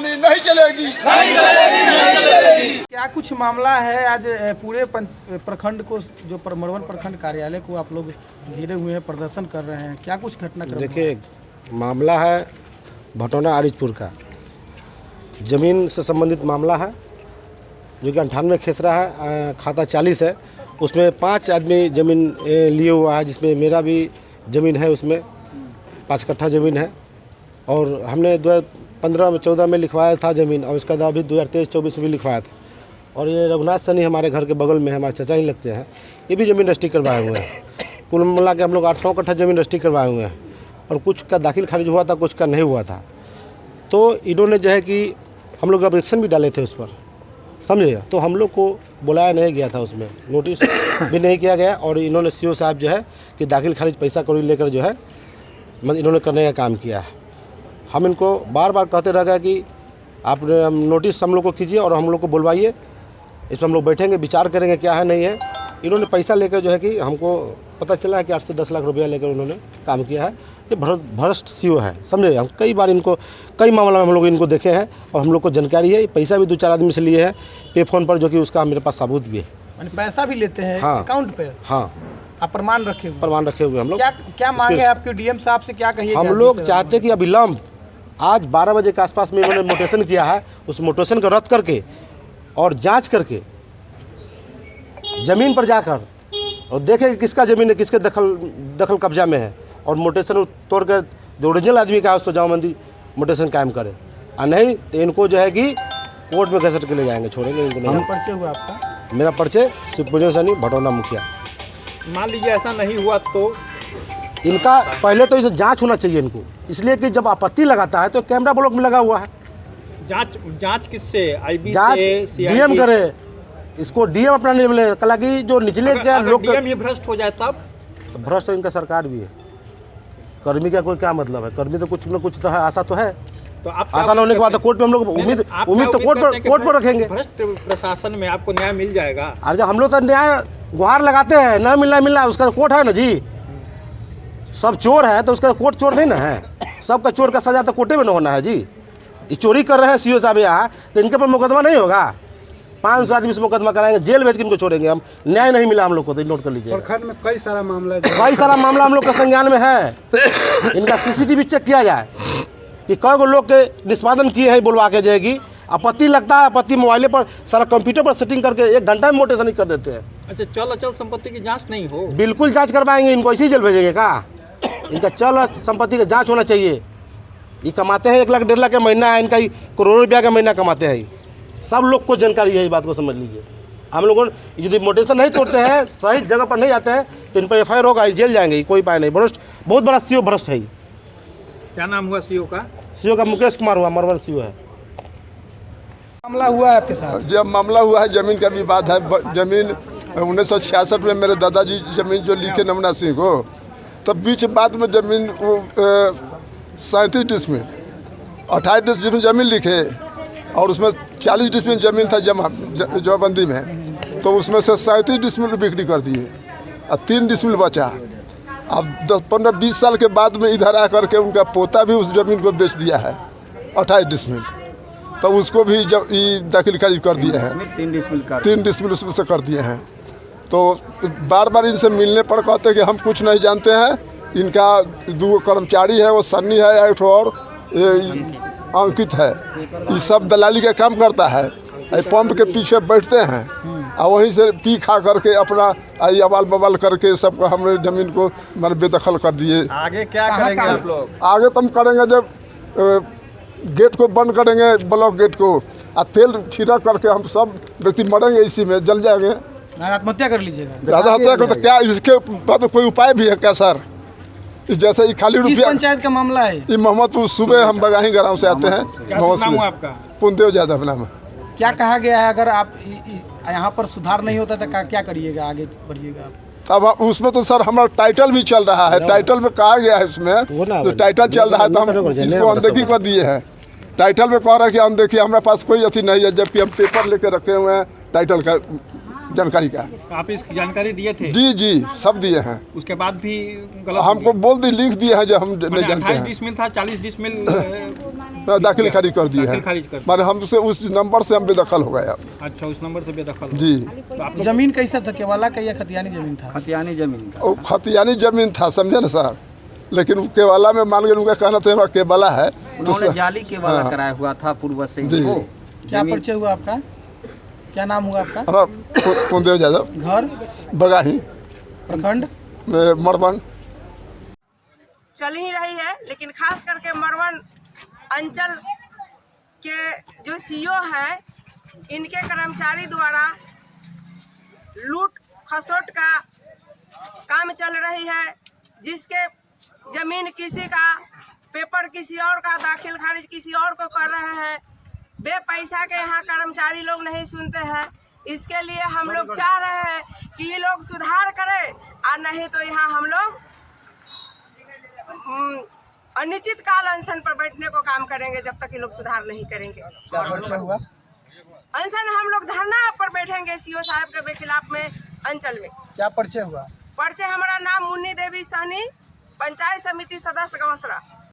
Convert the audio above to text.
मनमानी नहीं चलेगी, नहीं चलेगी, नहीं चलेगी। क्या कुछ मामला है आज पूरे प्रखंड को, जो परमरवन प्रखंड कार्यालय को आप लोग घेरे हुए हैं, प्रदर्शन कर रहे हैं, क्या कुछ घटनाक्रम? देखिए, मामला है भटौना आरिजपुर का, ज़मीन से संबंधित मामला है, जो कि 98 खेसरा है, खाता 40 है। उसमें 5 आदमी ज़मीन लिए हुआ है, जिसमें मेरा भी ज़मीन है, उसमें 5 कट्ठा ज़मीन है। और हमने 2015 में 14 में लिखवाया था ज़मीन, और उसका अभी 2023-24 में भी लिखवाया था। और ये रघुनाथ सनी हमारे घर के बगल में है, हमारे चाचा ही लगते हैं, ये भी ज़मीन रजिस्ट्री करवाए हुए हैं। कुल मिला के हम लोग 8-9 कट्ठा ज़मीन रजिस्ट्री करवाए हुए हैं, और कुछ का दाखिल खारिज हुआ था, कुछ का नहीं हुआ था। तो इन्होंने जो है कि हम लोग ऑब्जेक्शन भी डाले थे उस पर, समझिएगा। तो हम लोग को बुलाया नहीं गया था, उसमें नोटिस भी नहीं किया गया। और इन्होंने सीओ साहब जो है कि दाखिल खारिज पैसा कौड़ी लेकर जो है इन्होंने करने का काम किया है। हम इनको बार बार कहते रह गए कि आप नोटिस हम लोग को कीजिए और हम लोग को बुलवाइए, इसमें हम लोग बैठेंगे, विचार करेंगे क्या है नहीं है। इन्होंने पैसा लेकर जो है कि हमको पता चला है कि 8 से 10 लाख रुपया लेकर उन्होंने काम किया है। ये भ्रष्ट सीओ है, समझे। हम कई बार इनको, कई मामला में हम लोग इनको देखे हैं और हम लोग को जानकारी है। पैसा भी 2-4 आदमी से लिए हैं पे फ़ोन पर, जो कि उसका मेरे पास सबूत भी है। पैसा भी लेते हैं? हाँ, अकाउंट पे? हाँ, आप प्रमाण रखे हुए? प्रमाण रखे हुए हम लोग। क्या मांगे आपके डीएम साहब से, क्या कहिए? हम लोग चाहते कि अविलंब आज 12 बजे के आसपास में इन्होंने मोटेशन किया है, उस मोटेशन को रद्द करके और जांच करके ज़मीन पर जाकर और देखें कि किसका ज़मीन है, किसके दखल कब्जा में है, और मोटेशन तोड़ कर जो ओरिजिनल आदमी का है उसको जमाबंदी मोटेशन कायम करे। और नहीं तो इनको जो है कि कोर्ट में घसट के ले जाएंगे, छोड़ेंगे इनको नहीं। पर्चे हुआ आपका? मेरा पर्चे शिवपूजन सनी, भटौना मुखिया। मान लीजिए ऐसा नहीं हुआ तो इनका पहले तो इसे जांच होना चाहिए इनको, इसलिए कि जब आपत्ति लगाता है तो कैमरा ब्लॉक में लगा हुआ है। जांच किससे? आईबी जांच से? डीएम करे, इसको डीएम अपना नहीं मिले। हालांकि जो निचले लोग, डीएम ही भ्रष्ट हो जाए तब भ्रष्ट तो इनका सरकार भी है। कर्मी का कोई क्या मतलब है? कर्मी तो कुछ न कुछ तो है, आशा तो है। तो आप आसान होने के बाद तो कोर्ट में हम लोग उम्मीद तो कोर्ट पर रखेंगे। भ्रष्ट प्रशासन में आपको न्याय मिल जाएगा। अरे जब हम लोग तो न्याय गुहार लगाते हैं, न मिलना उसका कोर्ट है ना जी। सब चोर है तो उसका कोर्ट चोर नहीं ना है। सबका चोर का सजा तो कोर्टे में न होना है जी। ये चोरी कर रहे हैं सीओ साहब यहाँ, तो इनके पर मुकदमा नहीं होगा। 500 आदमी से मुकदमा कराएंगे, जेल भेज के इनको छोड़ेंगे हम। न्याय नहीं मिला हम लोग को, तो नोट कर लीजिए। प्रखंड में कई सारा मामला हम लोग का संज्ञान में है। इनका सीसीटीवी चेक किया जाए कि कई गो लोग के निष्पादन किए हैं, बुलवा के जाएगी। आपत्ति लगता है, आपत्ति मोबाइल पर सारा कंप्यूटर पर सेटिंग करके 1 घंटा में मोटेशन कर देते हैं। अच्छा, चल अचल संपत्ति की जांच नहीं हो? बिल्कुल जांच करवाएंगे, इनको इसी जेल भेजेंगे का। इनका चल संपत्ति का जांच होना चाहिए। ये कमाते हैं 1 लाख 1.5 लाख का महीना है इनका, करोड़ों रुपया का महीना कमाते हैं। सब लोग को जानकारी है, इस बात को समझ लीजिए। हम लोगों यदि मोटेशन नहीं तोड़ते हैं, सही जगह पर नहीं आते हैं, तो इन पर FIR होगा, जेल जाएंगे, कोई उपाय नहीं। भ्रष्ट, बहुत बड़ा सीओ भ्रष्ट है। क्या नाम हुआ सीओ का? सीओ का मुकेश कुमार हुआ, मरवन सीओ है। मामला हुआ है आपके साथ? जब मामला हुआ है, जमीन का विवाद है। जमीन 1966 में मेरे दादाजी जमीन जो लिखे नमना सिंह को, तब बीच बाद में जमीन 37 डिसमिल 28 डिसमिल जमीन लिखे, और उसमें 40 डिसमिल जमीन था जमाबंदी में, तो उसमें से 37 डिसमिल बिक्री कर दिए और 3 डिसमिल बचा। अब 10-15-20 साल के बाद में इधर आ करके उनका पोता भी उस ज़मीन को बेच दिया है 28 डिसमिल, तो उसको भी जब दाखिल खारिज कर दिए हैं। 3 डिसमिल उसमें से कर दिए हैं। तो बार बार इनसे मिलने पर कहते हैं कि हम कुछ नहीं जानते हैं। इनका 2 कर्मचारी है, वो सन्नी है, एक और अंकित है। ये सब दलाली का काम करता है। पंप के पीछे बैठते हैं और वहीं से पी खा करके अपना अबाल बवाल करके सबको हमने ज़मीन को मैंने बेदखल कर दिए। आगे क्या करेंगे आप लोग? आगे तो हम करेंगे, जब गेट को बंद करेंगे, ब्लॉक गेट को, और तेल छिड़क करके हम सब व्यक्ति मरेंगे, इसी में जल जाएंगे। आत्महत्या कर लीजिएगा? आत्महत्या को तो क्या, इसके बाद कोई उपाय भी है क्या सर? जैसे ये खाली रुपया, पंचायत का मामला है ये मोहम्मदपुर सुबह हम बगाही गाँव से आते हैं। आपका पुनदेव यादव नाम है। क्या कहा गया है? अगर आप यहाँ पर सुधार नहीं होता तो क्या करिएगा, आगे बढ़िएगा आप? अब उसमें तो सर हमारा टाइटल भी चल रहा है। टाइटल में कहा गया है, इसमें जो टाइटल चल रहा है तो हम इसको अनदेखी कर दिए हैं। टाइटल में कह रहा है कि अनदेखी, हमारे पास कोई अथी नहीं है, जबकि हम पेपर लेके रखे हुए हैं टाइटल का जानकारी का। आप इसकी जानकारी दिए थे? जी सब दिए हैं। उसके बाद भी गलत हमको बोल दी, लिख दिए हैं जो हम नहीं जानते हैं। 28 डिसमिल था, 40 डिसमिल दाखिल खारिज कर दिए दाखिल खारिज कर हैं। दिए। माने हमसे उस नंबर से हम बेदखल हो गए अब। अच्छा, उस नंबर से बेदखल हो। जी, तो आप लोग जमीन कैसा था, केवाला का या खतियानी जमीन था? खतियानी जमीन का वो खतियानी जमीन था, समझे ना सर, लेकिन वो केवाला में मान गए, उनका कहना था हमारा केवाला है, तो उन्होंने जाली के वाला हाँ। कराया हुआ था पूर्व से जी। इनको। क्या जमीन परिचय हुआ आपका? क्या नाम हुआ आपका? हमारा कुंदेव यादव, घर, बगाही, प्रखंड? मरबन। चल ही रही है, लेकिन खास करके मरवन अंचल के जो सीईओ हैं, इनके कर्मचारी द्वारा लूट खसोट का काम चल रही है, जिसके जमीन किसी का, पेपर किसी और का, दाखिल खारिज किसी और को कर रहे हैं। बे पैसा के यहाँ कर्मचारी लोग नहीं सुनते हैं। इसके लिए हम लोग चाह रहे हैं कि ये लोग सुधार करें, और नहीं तो यहाँ हम लोग अनिश्चित काल अनशन पर बैठने को काम करेंगे जब तक ये लोग सुधार नहीं करेंगे। क्या परिचय हुआ? अनशन हम लोग धरना पर बैठेंगे सीओ साहब के खिलाफ में अंचल में। क्या परिचय हुआ? परिचय हमारा नाम मुन्नी देवी सहनी, पंचायत समिति सदस्य गवसरा।